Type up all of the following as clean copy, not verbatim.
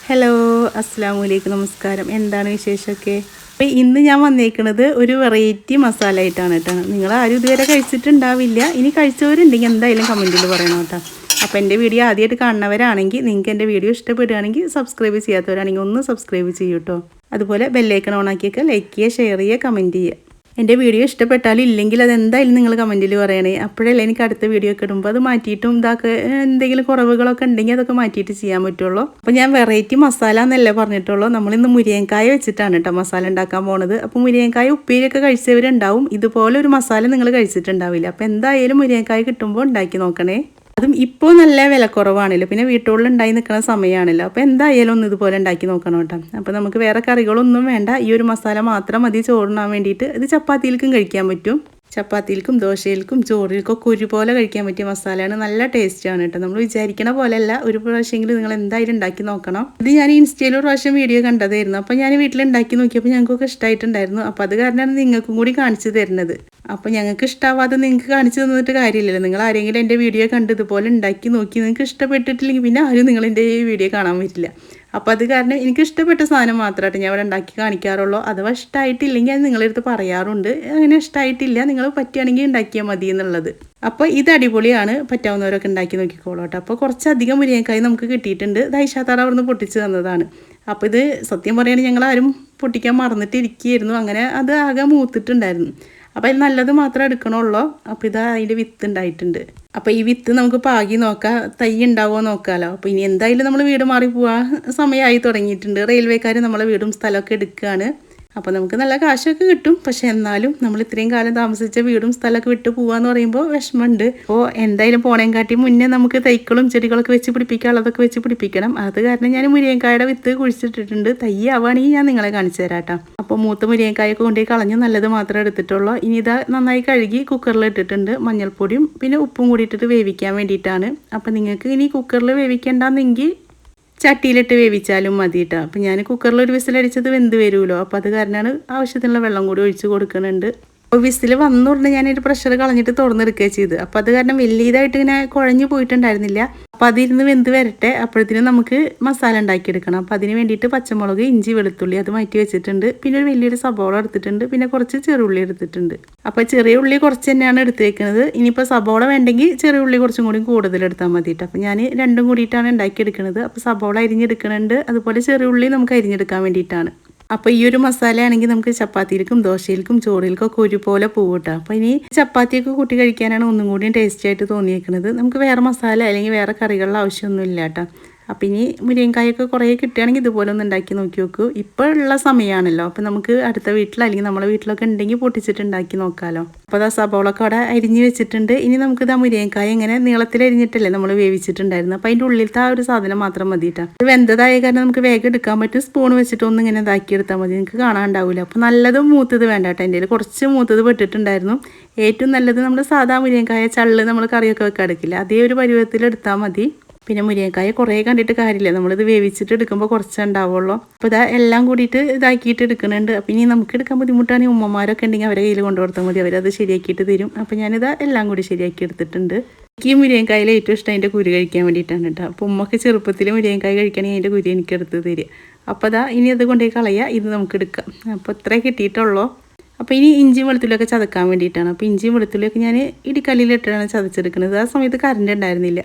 Hello, അസ്സലാമു അലൈക്കും, നമസ്കാരം. എന്താണ് വിശേഷമൊക്കെ? അപ്പോൾ ഇന്ന് ഞാൻ വന്നേക്കുന്നത് ഒരു വെറൈറ്റി മസാല ആയിട്ടാണ് കേട്ടോ. നിങ്ങൾ ആരും ഇതുവരെ കഴിച്ചിട്ടുണ്ടാവില്ല. ഇനി കഴിച്ചവരുണ്ടെങ്കിൽ എന്തായാലും കമൻറ്റിൽ പറയണം കേട്ടോ. അപ്പോൾ എൻ്റെ വീഡിയോ ആദ്യമായിട്ട് കാണുന്നവരാണെങ്കിൽ നിങ്ങൾക്ക് എൻ്റെ വീഡിയോ ഇഷ്ടപ്പെടുകയാണെങ്കിൽ സബ്സ്ക്രൈബ് ചെയ്യാത്തവരാണെങ്കിൽ ഒന്ന് സബ്സ്ക്രൈബ് ചെയ്യൂ കേട്ടോ. അതുപോലെ ബെല്ലൈക്കൺ ഓണാക്കിയൊക്കെ ലൈക്ക് ചെയ്യുക, ഷെയർ ചെയ്യുക, കമൻറ്റ് ചെയ്യുക. എൻ്റെ വീഡിയോ ഇഷ്ടപ്പെട്ടാലും ഇല്ലെങ്കിൽ അതെന്തായാലും നിങ്ങൾ കമൻറ്റിൽ പറയണേ. അപ്പോഴല്ലേ എനിക്ക് അടുത്ത വീഡിയോ ഒക്കെ ഇടുമ്പോൾ അത് മാറ്റിയിട്ടും ഇതാക്കുക എന്തെങ്കിലും കുറവുകളൊക്കെ ഉണ്ടെങ്കിൽ അതൊക്കെ മാറ്റിയിട്ട് ചെയ്യാൻ പറ്റുള്ളൂ. അപ്പോൾ ഞാൻ വെറൈറ്റി മസാല എന്നല്ലേ പറഞ്ഞിട്ടുള്ളൂ. നമ്മളിന്ന് മുരിങ്ങക്കായ വെച്ചിട്ടാണ് കേട്ടോ മസാല ഉണ്ടാക്കാൻ പോണത്. അപ്പോൾ മുരിങ്ങക്കായ ഉപ്പേരിയൊക്കെ കഴിച്ചവരുണ്ടാവും, ഇതുപോലെ ഒരു മസാല നിങ്ങൾ കഴിച്ചിട്ടുണ്ടാവില്ല. അപ്പോൾ എന്തായാലും മുരിങ്ങക്കായ കിട്ടുമ്പോൾ ഉണ്ടാക്കി നോക്കണേ. അതും ഇപ്പോൾ നല്ല വിലക്കുറവാണല്ലോ, പിന്നെ വീട്ടുകളിൽ ഉണ്ടായി നിൽക്കുന്ന സമയമാണല്ലോ. അപ്പോൾ എന്തായാലും ഒന്ന് ഇതുപോലെ ഉണ്ടാക്കി നോക്കണം കേട്ടോ. അപ്പോൾ നമുക്ക് വേറെ കറികളൊന്നും വേണ്ട, ഈ ഒരു മസാല മാത്രം മതി ചോറിനാൻ വേണ്ടിയിട്ട്. ഇത് ചപ്പാത്തിയിലേക്കും കഴിക്കാൻ പറ്റും, ചപ്പാത്തിയിൽക്കും ദോശയിൽക്കും ചോറിൽക്കൊക്കെ ഒരുപോലെ കഴിക്കാൻ പറ്റിയ മസാലയാണ്. നല്ല ടേസ്റ്റാണ് കേട്ടോ. നമ്മൾ വിചാരിക്കണ പോലെയല്ല. ഒരു പ്രാവശ്യമെങ്കിലും നിങ്ങൾ എന്തായാലും ഉണ്ടാക്കി നോക്കണം. ഇത് ഞാൻ ഇൻസ്റ്റയിൽ ഒരു പ്രാവശ്യം വീഡിയോ കണ്ടതായിരുന്നു. അപ്പോൾ ഞാൻ വീട്ടിലുണ്ടാക്കി നോക്കിയപ്പോൾ ഞങ്ങൾക്കൊക്കെ ഇഷ്ടമായിട്ടുണ്ടായിരുന്നു. അപ്പോൾ അത് കാരണമാണ് നിങ്ങൾക്കും കൂടി കാണിച്ചു തരുന്നത്. അപ്പോൾ ഞങ്ങൾക്ക് ഇഷ്ടമാവാതെ നിങ്ങൾക്ക് കാണിച്ചു തന്നിട്ട് കാര്യമില്ലല്ലോ. നിങ്ങൾ ആരെങ്കിലും എൻ്റെ വീഡിയോ കണ്ട് ഇതുപോലെ ഉണ്ടാക്കി നോക്കി നിങ്ങൾക്ക് ഇഷ്ടപ്പെട്ടിട്ടില്ലെങ്കിൽ പിന്നെ ആരും നിങ്ങളെൻ്റെ ഈ വീഡിയോ കാണാൻ പറ്റില്ല. അപ്പോൾ അത് കാരണം എനിക്ക് ഇഷ്ടപ്പെട്ട സാധനം മാത്രമായിട്ട് ഞാൻ ഇവിടെ ഉണ്ടാക്കി കാണിക്കാറുള്ളൂ. അഥവാ ഇഷ്ടമായിട്ടില്ലെങ്കിൽ അത് നിങ്ങളടുത്ത് പറയാറുണ്ട്, അങ്ങനെ ഇഷ്ടമായിട്ടില്ല നിങ്ങൾ പറ്റുകയാണെങ്കിൽ ഉണ്ടാക്കിയാൽ മതി എന്നുള്ളത്. അപ്പോൾ ഇത് അടിപൊളിയാണ്, പറ്റാവുന്നവരൊക്കെ ഉണ്ടാക്കി നോക്കിക്കോളൂ കേട്ടോ. അപ്പോൾ കുറച്ചധികം മുരിങ്ങക്കായ് നമുക്ക് കിട്ടിയിട്ടുണ്ട്. ദൈശാത്താറ അവിടുന്ന് പൊട്ടിച്ച് തന്നതാണ്. അപ്പോൾ ഇത് സത്യം പറയുകയാണെങ്കിൽ ഞങ്ങളാരും പൊട്ടിക്കാൻ മറന്നിട്ടിരിക്കുകയായിരുന്നു. അങ്ങനെ അത് ആകെ മൂത്തിട്ടുണ്ടായിരുന്നു. അപ്പോൾ അതിൽ നല്ലത് മാത്രമേ എടുക്കണുള്ളൂ. അപ്പോൾ ഇതാ അതിൻ്റെ വിത്ത് ഉണ്ടായിട്ടുണ്ട്. അപ്പോൾ ഈ വിത്ത് നമുക്ക് പാകി നോക്കാം, തൈ ഉണ്ടാവുമോ നോക്കാമല്ലോ. അപ്പോൾ ഇനി എന്തായാലും നമ്മൾ വീട് മാറി പോകാൻ സമയമായി തുടങ്ങിയിട്ടുണ്ട്. റെയിൽവേക്കാർ നമ്മളെ വീടും സ്ഥലമൊക്കെ എടുക്കുകയാണ്. അപ്പോൾ നമുക്ക് നല്ല കാശൊക്കെ കിട്ടും. പക്ഷെ എന്നാലും നമ്മൾ ഇത്രയും കാലം താമസിച്ച വീടും സ്ഥലമൊക്കെ വിട്ട് പോകാമെന്ന് പറയുമ്പോൾ വിഷമമുണ്ട്. അപ്പോൾ എന്തായാലും പോണേങ്കാട്ടി മുന്നേ നമുക്ക് തൈക്കളും ചെടികളൊക്കെ വെച്ച് പിടിപ്പിക്കാനുള്ളതൊക്കെ വെച്ച് പിടിപ്പിക്കണം. അത് കാരണം ഞാൻ മുരിങ്ങക്കായുടെ വിത്ത് കുഴിച്ചിട്ടിട്ടുണ്ട്. തൈ ആവുകയാണെങ്കിൽ ഞാൻ നിങ്ങളെ കാണിച്ചു തരാം കേട്ടോ. അപ്പോൾ മൂത്ത മുരിങ്ങക്കായൊക്കെ കൊണ്ടുപോയി കളഞ്ഞ് നല്ലത് മാത്രമേ എടുത്തിട്ടുള്ളൂ. ഇനി ഇതാ നന്നായി കഴുകി കുക്കറിൽ ഇട്ടിട്ടുണ്ട്. മഞ്ഞൾപ്പൊടിയും പിന്നെ ഉപ്പും കൂടി ഇട്ടിട്ട് വേവിക്കാൻ വേണ്ടിയിട്ടാണ്. അപ്പോൾ നിങ്ങൾക്ക് ഇനി കുക്കറിൽ വേവിക്കേണ്ടെന്നെങ്കിൽ ചട്ടിയിലിട്ട് വേവിച്ചാലും മതി കേട്ടോ. അപ്പോൾ ഞാൻ കുക്കറിൽ ഒരു വിസിലടിച്ചത് വെന്ത് വരുമല്ലോ. അപ്പോൾ അത് കാരണമാണ് ആവശ്യത്തിനുള്ള വെള്ളം കൂടി ഒഴിച്ച് കൊടുക്കുന്നുണ്ട്. അപ്പോൾ വിസിൽ വന്നുകൊണ്ട് ഞാനൊരു പ്രഷർ കളഞ്ഞിട്ട് തുറന്നെടുക്കുകയാണ് ചെയ്ത്. അപ്പോൾ അത് കാരണം വലിയതായിട്ട് ഇങ്ങനെ കുഴഞ്ഞു പോയിട്ടുണ്ടായിരുന്നില്ല. അപ്പോൾ അതിരുന്ന് വെന്ത് വരട്ടെ. അപ്പോഴത്തേനും നമുക്ക് മസാല ഉണ്ടാക്കിയെടുക്കണം. അപ്പോൾ അതിന് വേണ്ടിയിട്ട് പച്ചമുളക്, ഇഞ്ചി, വെളുത്തുള്ളി അത് മാറ്റി വെച്ചിട്ടുണ്ട്. പിന്നെ ഒരു വലിയൊരു സബോള എടുത്തിട്ടുണ്ട്. പിന്നെ കുറച്ച് ചെറുള്ളി എടുത്തിട്ടുണ്ട്. അപ്പോൾ ചെറിയ ഉള്ളി കുറച്ച് തന്നെയാണ് എടുത്തേക്കുന്നത്. ഇനിയിപ്പോൾ സബോള വേണ്ടെങ്കിൽ ചെറിയ ഉള്ളി കുറച്ചും കൂടി കൂടുതൽ എടുത്താൽ മതിയിട്ട്. അപ്പോൾ ഞാൻ രണ്ടും കൂടിയിട്ടാണ് ഉണ്ടാക്കിയെടുക്കുന്നത്. അപ്പോൾ സബോള അരിഞ്ഞെടുക്കുന്നുണ്ട്, അതുപോലെ ചെറിയ ഉള്ളി നമുക്ക് അരിഞ്ഞെടുക്കാൻ വേണ്ടിയിട്ടാണ്. അപ്പോൾ ഈ ഒരു മസാലയാണെങ്കിൽ നമുക്ക് ചപ്പാത്തിയിലേക്കും ദോശയിലേക്കും ചോറിലേക്കും ഒക്കെ ഒരുപോലെ പോകട്ടോ. അപ്പോൾ ഇനി ചപ്പാത്തിയൊക്കെ കൂട്ടി കഴിക്കാനാണ് ഒന്നും കൂടി ടേസ്റ്റി ആയിട്ട് തോന്നിയേക്കുന്നത്. നമുക്ക് വേറെ മസാല അല്ലെങ്കിൽ വേറെ കറികളുടെ ആവശ്യമൊന്നുമില്ല കേട്ടോ. അപ്പം ഇനി മുരിങ്ങക്കായൊക്കെ കുറേ കിട്ടുകയാണെങ്കിൽ ഇതുപോലെ ഒന്ന് ഉണ്ടാക്കി നോക്കി നോക്കൂ. ഇപ്പോൾ ഉള്ള സമയമാണല്ലോ. അപ്പോൾ നമുക്ക് അടുത്ത വീട്ടിൽ അല്ലെങ്കിൽ നമ്മളെ വീട്ടിലൊക്കെ ഉണ്ടെങ്കിൽ പൊട്ടിച്ചിട്ട് ഉണ്ടാക്കി നോക്കാമല്ലോ. അപ്പോൾ അത് സബോളൊക്കെ അവിടെ അരിഞ്ഞ് വെച്ചിട്ടുണ്ട്. ഇനി നമുക്കിത് ആ മുരിങ്ങക്കായ ഇങ്ങനെ നീളത്തിൽ അരിഞ്ഞിട്ടല്ലേ നമ്മൾ വേവിച്ചിട്ടുണ്ടായിരുന്നു. അപ്പോൾ അതിൻ്റെ ഉള്ളിലത്തെ ആ ഒരു സാധനം മാത്രം മതിയിട്ടാ. ഇത് വെന്തതായ കാരണം നമുക്ക് വേഗം എടുക്കാൻ പറ്റും. സ്പൂൺ വെച്ചിട്ട് ഒന്നും ഇങ്ങനെ ഇതാക്കിയെടുത്താൽ മതി, നിങ്ങൾക്ക് കാണാണ്ടാവില്ല. അപ്പോൾ നല്ലതും മൂത്തത് വേണ്ട കേട്ടോ. എൻ്റെ കുറച്ച് മൂത്തത് പെട്ടിട്ടുണ്ടായിരുന്നു. ഏറ്റവും നല്ലത് നമ്മൾ സാധാ മുരിങ്ങക്കായ ചള്ള് നമ്മൾ കറിയൊക്കെ വെക്കാൻ എടുക്കില്ല, അതേ ഒരു പരുവത്തിൽ എടുത്താൽ മതി. പിന്നെ മുരിങ്ങക്കായ കുറേ കണ്ടിട്ട് കാര്യമില്ല, നമ്മളിത് വേവിച്ചിട്ട് എടുക്കുമ്പോൾ കുറച്ചേ ഉണ്ടാവുള്ളൂ. അപ്പോൾ ഇതാ എല്ലാം കൂടിയിട്ട് ഇതാക്കിയിട്ട് എടുക്കുന്നുണ്ട്. അപ്പോൾ ഇനി നമുക്ക് എടുക്കാൻ ബുദ്ധിമുട്ടാണെങ്കിൽ ഉമ്മമാരൊക്കെ ഉണ്ടെങ്കിൽ അവരെ കയ്യിൽ കൊണ്ടു കൊടുത്താൽ മതി, അവരത് ശരിയാക്കിയിട്ട് തരും. അപ്പോൾ ഞാനിതാ എല്ലാം കൂടി ശരിയാക്കി എടുത്തിട്ടുണ്ട്. എനിക്ക് ഈ മുരിങ്ങക്കായിൽ ഏറ്റവും ഇഷ്ടം അതിൻ്റെ കുരു കഴിക്കാൻ വേണ്ടിയിട്ടാണ് കേട്ടോ. അപ്പോൾ ഉമ്മക്ക് ചെറുപ്പത്തിൽ മുരിങ്ങക്കായ കഴിക്കണമെങ്കിൽ അതിൻ്റെ കുരു എനിക്ക് എടുത്ത് തരിക. അപ്പോൾ അതാ ഇനി അത് കൊണ്ടുപോയി കളയുക, ഇത് നമുക്ക് എടുക്കാം. അപ്പോൾ ഇത്രേ കിട്ടിയിട്ടുള്ളൂ. അപ്പോൾ ഇനി ഇഞ്ചിയും വെളുത്തുള്ളിയൊക്കെ ചതക്കാൻ വേണ്ടിയിട്ടാണ്. അപ്പോൾ ഇഞ്ചിയും വെളുത്തുള്ളിയൊക്കെ ഞാൻ ഇടിക്കല്ലിലിട്ടാണ് ചതച്ചെടുക്കുന്നത്. ആ സമയത്ത് കറണ്ട് ഉണ്ടായിരുന്നില്ല.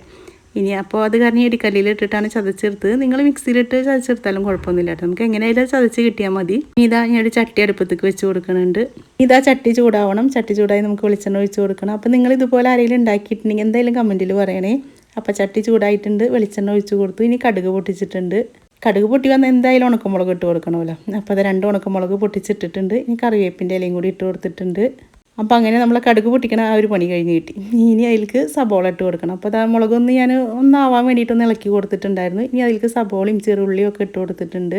ഇനി അപ്പോൾ അത് കാരണം ഇടിക്കല്ലിലിട്ടിട്ടാണ് ചതച്ചെടുത്തത്. നിങ്ങൾ മിക്സിയിലിട്ട് ചതച്ചെടുത്താലും കുഴപ്പമൊന്നുമില്ല കേട്ടോ. നമുക്ക് എങ്ങനെയായാലും ചതച്ച് കിട്ടിയാൽ മതി. ഇതാ ഞാനൊരു ചട്ടി അടുപ്പത്തേക്ക് വെച്ച് കൊടുക്കുന്നുണ്ട്. ഇതാ ചട്ടി ചൂടാവണം. ചട്ടി ചൂടായി നമുക്ക് വെളിച്ചെണ്ണ ഒഴിച്ച് കൊടുക്കണം. അപ്പോൾ നിങ്ങൾ ഇതുപോലെ ആരെങ്കിലും ഉണ്ടാക്കിയിട്ടുണ്ടെങ്കിൽ എന്തായാലും കമൻറ്റിൽ പറയണേ. അപ്പോൾ ചട്ടി ചൂടായിട്ടുണ്ട്, വെളിച്ചെണ്ണ ഒഴിച്ച് കൊടുത്തു. ഇനി കടുക് പൊട്ടിച്ചിട്ടുണ്ട്. കടുക് പൊട്ടി വന്നാൽ എന്തായാലും ഉണക്കമുളക് ഇട്ട് കൊടുക്കണമല്ലോ. അപ്പോൾ അത് 2 ഉണക്കമുളക് പൊട്ടിച്ചിട്ടിട്ടുണ്ട്. ഇനി കറിവേപ്പിൻ്റെ ഇലയും കൂടി ഇട്ട് കൊടുത്തിട്ടുണ്ട്. അപ്പോൾ അങ്ങനെ നമ്മൾ കടുക് പൊട്ടിക്കണ ആ ഒരു പണി കഴിഞ്ഞ് കിട്ടി. ഇനി അതിലേക്ക് സബോള ഇട്ട് കൊടുക്കണം. അപ്പോൾ അത് മുളകൊന്ന് ഞാൻ ഒന്നാവാൻ വേണ്ടിയിട്ടൊന്ന് ഇളക്കി കൊടുത്തിട്ടുണ്ടായിരുന്നു. ഇനി അതിലേക്ക് സബോളയും ചെറുള്ളിയും ഒക്കെ ഇട്ട് കൊടുത്തിട്ടുണ്ട്.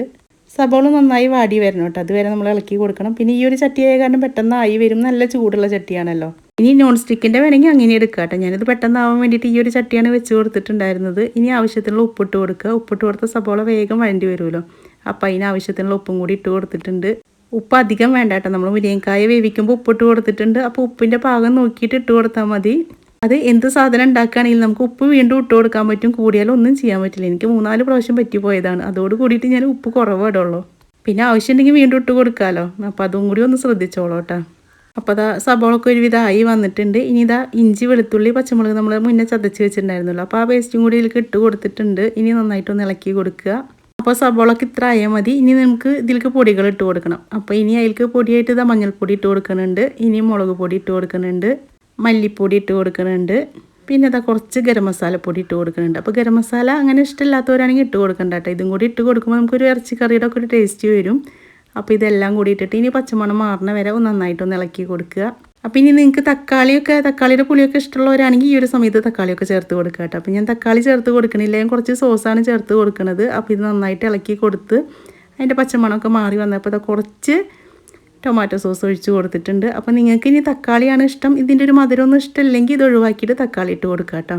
സബോള നന്നായി വാടി വരണം കേട്ടോ, അതുവരെ നമ്മൾ ഇളക്കി കൊടുക്കണം. പിന്നെ ഈ ഒരു ചട്ടിയായ കാരണം പെട്ടെന്ന് ആയി വരും, നല്ല ചൂടുള്ള ചട്ടിയാണല്ലോ. ഇനി നോൺ സ്റ്റിക്കിൻ്റെ വേണമെങ്കിൽ അങ്ങനെ എടുക്കുക കേട്ടോ. ഞാനിത് പെട്ടെന്നാവാൻ വേണ്ടിയിട്ട് ഈ ഒരു ചട്ടിയാണ് വെച്ച് കൊടുത്തിട്ടുണ്ടായിരുന്നത്. ഇനി ആവശ്യത്തിനുള്ള ഉപ്പിട്ട് കൊടുക്കുക. ഉപ്പിട്ട് കൊടുത്ത സബോള വേഗം വഴണ്ടി വരുമല്ലോ. അപ്പോൾ അതിന് ആവശ്യത്തിനുള്ള ഉപ്പും കൂടി ഇട്ട് കൊടുത്തിട്ടുണ്ട്. ഉപ്പ് അധികം വേണ്ട കേട്ടോ. നമ്മൾ മുരിങ്ങക്കായ വേവിക്കുമ്പോൾ ഉപ്പിട്ട് കൊടുത്തിട്ടുണ്ട്. അപ്പോൾ ഉപ്പിൻ്റെ പാകം നോക്കിയിട്ട് ഇട്ട് കൊടുത്താൽ മതി. അത് എന്ത് സാധനം ഉണ്ടാക്കുകയാണെങ്കിലും നമുക്ക് ഉപ്പ് വീണ്ടും ഇട്ട് കൊടുക്കാൻ പറ്റും. കൂടിയാലും ഒന്നും ചെയ്യാൻ പറ്റില്ല. എനിക്ക് 3-4 പ്രാവശ്യം പറ്റിപ്പോയതാണ്. അതോട് കൂടിയിട്ട് ഞാൻ ഉപ്പ് കുറവിടുള്ളൂ. പിന്നെ ആവശ്യമുണ്ടെങ്കിൽ വീണ്ടും ഇട്ട് കൊടുക്കാമല്ലോ. അപ്പോൾ അതും കൂടി ഒന്ന് ശ്രദ്ധിച്ചോളൂ കേട്ടോ. അപ്പോൾ അതാ സബോളൊക്കെ ഒരുവിധം ആയി വന്നിട്ടുണ്ട്. ഇനി ഇതാ ഇഞ്ചി വെളുത്തുള്ളി പച്ചമുളക് നമ്മൾ മുന്നേ ചതച്ച് വെച്ചിട്ടുണ്ടായിരുന്നല്ലോ. അപ്പോൾ ആ പേസ്റ്റും കൂടി ഇതിലേക്ക് ഇട്ട് കൊടുത്തിട്ടുണ്ട്. ഇനി നന്നായിട്ടൊന്ന് ഇളക്കി കൊടുക്കുക. അപ്പോൾ സബോളൊക്കെ ഇത്ര ആയാൽ മതി. ഇനി നമുക്ക് ഇതിലേക്ക് പൊടികൾ ഇട്ട് കൊടുക്കണം. അപ്പോൾ ഇനി അതിലേക്ക് പൊടിയായിട്ട് ഇതാ മഞ്ഞൾപ്പൊടി ഇട്ട് കൊടുക്കുന്നുണ്ട്. ഇനി മുളക് പൊടി ഇട്ട് കൊടുക്കുന്നുണ്ട്. മല്ലിപ്പൊടി ഇട്ട് കൊടുക്കുന്നുണ്ട്. പിന്നെ ഇതാ കുറച്ച് ഗരം മസാലപ്പൊടി ഇട്ട് കൊടുക്കുന്നുണ്ട്. അപ്പോൾ ഗരം മസാല അങ്ങനെ ഇഷ്ടമില്ലാത്തവരാണെങ്കിൽ ഇട്ട് കൊടുക്കണ്ട കേട്ടോ. ഇതും കൂടി ഇട്ട് കൊടുക്കുമ്പോൾ നമുക്കൊരു ഇറച്ചിക്കറിയുടെ ഒക്കെ ഒരു ടേസ്റ്റ് വരും. അപ്പോൾ ഇതെല്ലാം കൂടി ഇട്ടിട്ട് ഇനി പച്ചമണം മാറണ വരെ നന്നായിട്ടൊന്ന് ഇളക്കി കൊടുക്കുക. അപ്പോൾ ഇനി നിങ്ങൾക്ക് തക്കാളിയുടെ പുളിയൊക്കെ ഇഷ്ടമുള്ളവരാണെങ്കിൽ ഈ ഒരു സമയത്ത് തക്കാളിയൊക്കെ ചേർത്ത് കൊടുക്കുക കേട്ടോ. അപ്പോൾ ഞാൻ തക്കാളി ചേർത്ത് കൊടുക്കണില്ല. ഞാൻ കുറച്ച് സോസാണ് ചേർത്ത് കൊടുക്കുന്നത്. അപ്പോൾ ഇത് നന്നായിട്ട് ഇളക്കി കൊടുത്ത് അതിൻ്റെ പച്ചമണമൊക്കെ മാറി വന്നപ്പോൾ അത് കുറച്ച് ടൊമാറ്റോ സോസ് ഒഴിച്ച് കൊടുത്തിട്ടുണ്ട്. അപ്പോൾ നിങ്ങൾക്ക് ഇനി തക്കാളിയാണ് ഇഷ്ടം, ഇതിൻ്റെ ഒരു മധുരമൊന്നും ഇഷ്ടമില്ലെങ്കിൽ ഇത് ഒഴിവാക്കിയിട്ട് തക്കാളി ഇട്ട് കൊടുക്കുക കേട്ടോ.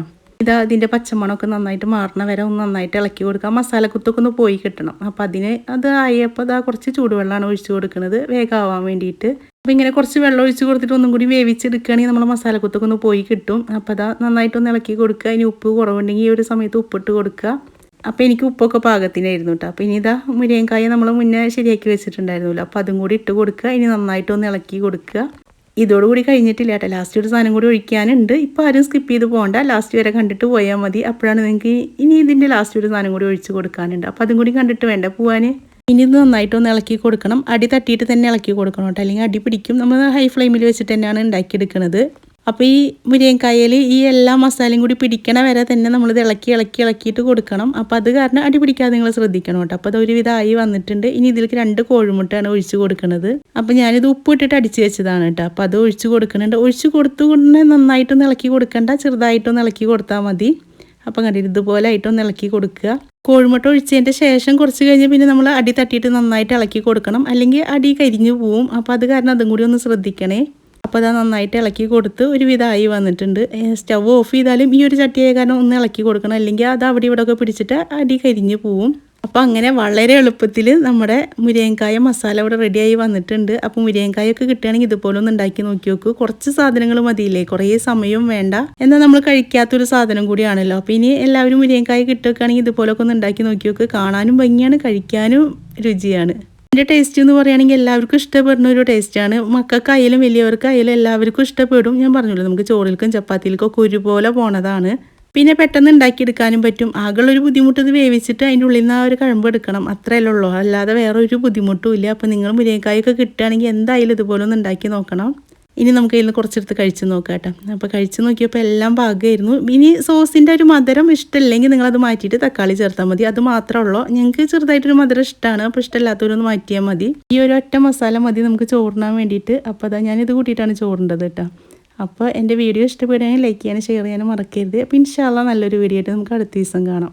ഇതിൻ്റെ പച്ചമണമൊക്കെ നന്നായിട്ട് മാറണ വരെ ഒന്ന് നന്നായിട്ട് ഇളക്കി കൊടുക്കുക. മസാലക്കുത്തൊക്കെ ഒന്ന് പോയി കിട്ടണം. അപ്പോൾ അത് ആയപ്പോൾ കുറച്ച് ചൂടുവെള്ളമാണ് ഒഴിച്ച് കൊടുക്കുന്നത് വേഗമാവാൻ വേണ്ടിയിട്ട്. അപ്പോൾ ഇങ്ങനെ കുറച്ച് വെള്ളം ഒഴിച്ച് കൊടുത്തിട്ട് ഒന്നും കൂടി വേവിച്ചെടുക്കുകയാണെങ്കിൽ നമ്മൾ മസാലക്കുത്തൊക്കെ ഒന്ന് പോയി കിട്ടും. അപ്പോൾ നന്നായിട്ടൊന്ന് ഇളക്കി കൊടുക്കുക. ഇനി ഉപ്പ് കുറവുണ്ടെങ്കിൽ ഈ ഒരു സമയത്ത് ഉപ്പിട്ട് കൊടുക്കുക. അപ്പോൾ എനിക്ക് ഉപ്പൊക്കെ പാകത്തിനായിരുന്നു കേട്ടോ. അപ്പോൾ ഇനി മുരിങ്ങക്കായ നമ്മൾ മുന്നേ ശരിയാക്കി വെച്ചിട്ടുണ്ടായിരുന്നല്ലോ. അപ്പോൾ അതും കൂടി ഇട്ട് കൊടുക്കുക. ഇനി നന്നായിട്ടൊന്ന് ഇളക്കി കൊടുക്കുക. ഇതോടുകൂടി കഴിഞ്ഞിട്ടില്ല കേട്ടോ. ലാസ്റ്റ് ഒരു സാധനം കൂടി ഒഴിക്കാനുണ്ട്. ഇപ്പോൾ ആരും സ്കിപ്പ് ചെയ്ത് പോകണ്ട, ലാസ്റ്റ് വരെ കണ്ടിട്ട് പോയാൽ മതി. അപ്പോഴാണ് നിങ്ങൾക്ക് ഇനി ഇതിൻ്റെ ലാസ്റ്റ് ഒരു സാധനം കൂടി ഒഴിച്ച് കൊടുക്കാനുണ്ട്. അപ്പോൾ അതും കൂടി കണ്ടിട്ട് വേണ്ട പോകാൻ. ഇനി ഇത് നന്നായിട്ടൊന്ന് ഇളക്കി കൊടുക്കണം. അടി തട്ടിയിട്ട് തന്നെ ഇളക്കി കൊടുക്കണം കേട്ടോ, അല്ലെങ്കിൽ അടി പിടിക്കും. നമ്മൾ ഹൈ ഫ്ലെയിമിൽ വെച്ചിട്ട് തന്നെയാണ് ഉണ്ടാക്കിയെടുക്കുന്നത്. അപ്പോൾ ഈ മുരിങ്ങക്കായയിൽ ഈ എല്ലാ മസാലയും കൂടി പിടിക്കണ വരെ തന്നെ നമ്മളിത് ഇളക്കിയിട്ട് കൊടുക്കണം. അപ്പോൾ അത് കാരണം അടി പിടിക്കാതെ നിങ്ങൾ ശ്രദ്ധിക്കണം കേട്ടോ. അപ്പോൾ അത് ഒരുവിധമായി വന്നിട്ടുണ്ട്. ഇനി ഇതിലേക്ക് 2 കോഴിമുട്ടയാണ് ഒഴിച്ച് കൊടുക്കുന്നത്. അപ്പോൾ ഞാനിത് ഉപ്പ് ഇട്ടിട്ട് അടിച്ച് വെച്ചതാണ് കേട്ടോ. അപ്പോൾ അത് ഒഴിച്ച് കൊടുക്കുന്നുണ്ട്. ഒഴിച്ച് കൊടുത്തുകൊണ്ട് നന്നായിട്ടൊന്ന് ഇളക്കി കൊടുക്കണ്ട, ചെറുതായിട്ടൊന്ന് ഇളക്കി കൊടുത്താൽ മതി. അപ്പോൾ കണ്ടിട്ട് ഇതുപോലെ ആയിട്ടൊന്ന് ഇളക്കി കൊടുക്കുക. കോഴിമുട്ട ഒഴിച്ചതിൻ്റെ ശേഷം കുറച്ച് കഴിഞ്ഞ് പിന്നെ നമ്മൾ അടി തട്ടിയിട്ട് നന്നായിട്ട് ഇളക്കി കൊടുക്കണം, അല്ലെങ്കിൽ അടി കരിഞ്ഞു പോവും. അപ്പോൾ അത് കാരണം അതും കൂടി ഒന്ന് ശ്രദ്ധിക്കണേ. അപ്പോൾ നന്നായിട്ട് ഇളക്കി കൊടുത്ത് ഒരുവിധമായി വന്നിട്ടുണ്ട്. സ്റ്റവ് ഓഫ് ചെയ്താലും ഈ ഒരു ചട്ടിയായ കാരണം ഒന്ന് ഇളക്കി കൊടുക്കണം, അല്ലെങ്കിൽ അത് അവിടെ ഇവിടെ ഒക്കെ പിടിച്ചിട്ട് അടി കരിഞ്ഞ് പോവും. അപ്പോൾ അങ്ങനെ വളരെ എളുപ്പത്തിൽ നമ്മുടെ മുരിങ്ങക്കായ മസാല ഇവിടെ റെഡിയായി വന്നിട്ടുണ്ട്. അപ്പോൾ മുരിങ്ങക്കായൊക്കെ കിട്ടുകയാണെങ്കിൽ ഇതുപോലെ ഒന്ന് ഉണ്ടാക്കി നോക്കി നോക്കൂ. കുറച്ച് സാധനങ്ങൾ മതിയില്ലേ, കുറേ സമയവും വേണ്ട, എന്നാൽ നമ്മൾ കഴിക്കാത്തൊരു സാധനം കൂടിയാണല്ലോ. അപ്പോൾ ഇനി എല്ലാവരും മുരിങ്ങക്കായ കിട്ടുകയാണെങ്കിൽ ഇതുപോലൊക്കെ ഒന്ന് ഉണ്ടാക്കി നോക്കി നോക്ക്. കാണാനും ഭംഗിയാണ്, കഴിക്കാനും രുചിയാണ്. ഇതിൻ്റെ ടേസ്റ്റ് എന്ന് പറയുകയാണെങ്കിൽ എല്ലാവർക്കും ഇഷ്ടപ്പെടുന്ന ഒരു ടേസ്റ്റാണ്. മക്കൾക്കായാലും വലിയവർക്കായാലും എല്ലാവർക്കും ഇഷ്ടപ്പെടും. ഞാൻ പറഞ്ഞല്ലോ, നമുക്ക് ചോറിൽക്കും ചപ്പാത്തിയിൽക്കൊക്കെ ഒരുപോലെ പോണതാണ്. പിന്നെ പെട്ടെന്ന് ഉണ്ടാക്കിയെടുക്കാനും പറ്റും. ആകെയുള്ളൊരു ബുദ്ധിമുട്ട് ഇത് വേവിച്ചിട്ട് അതിൻ്റെ ഉള്ളിൽ നിന്ന് ആ ഒരു കഴമ്പ് എടുക്കണം, അത്രയല്ലേ ഉള്ളൂ. അല്ലാതെ വേറെ ഒരു ബുദ്ധിമുട്ടും ഇല്ല. അപ്പോൾ നിങ്ങൾ മുരിങ്ങക്കായൊക്കെ കിട്ടുകയാണെങ്കിൽ എന്തായാലും ഇതുപോലെ ഒന്ന് ഉണ്ടാക്കി നോക്കണം. ഇനി നമുക്ക് ഇതിൽ നിന്ന് കുറച്ചെടുത്ത് കഴിച്ച് നോക്കാം കേട്ടോ. അപ്പോൾ കഴിച്ച് നോക്കിയപ്പോൾ എല്ലാം പാകമായിരുന്നു. ഇനി സോസിൻ്റെ ഒരു മധുരം ഇഷ്ടമില്ലെങ്കിൽ നിങ്ങളത് മാറ്റിയിട്ട് തക്കാളി ചേർത്താൽ മതി. അത് മാത്രമേ ഉള്ളൂ. ഞങ്ങൾക്ക് ചെറുതായിട്ടൊരു മധുരം ഇഷ്ടമാണ്. അപ്പോൾ ഇഷ്ടമില്ലാത്തവരൊന്ന് മാറ്റിയാൽ മതി. ഈ ഒരു ഒറ്റ മസാല മതി നമുക്ക് ചോറിനാൻ വേണ്ടിയിട്ട്. അപ്പോൾ ഞാനിത് കൂട്ടിയിട്ടാണ് ചോറിൻ്റെത് കേട്ടോ. അപ്പോൾ എൻ്റെ വീഡിയോ ഇഷ്ടപ്പെടുകയാണെങ്കിൽ ലൈക്ക് ചെയ്യാനും ഷെയർ ചെയ്യാനും മറക്കരുത്. അപ്പോൾ ഇൻഷാ അല്ലാഹ് നല്ലൊരു വീഡിയോ ആയിട്ട് നമുക്ക് അടുത്ത ദിവസം കാണാം.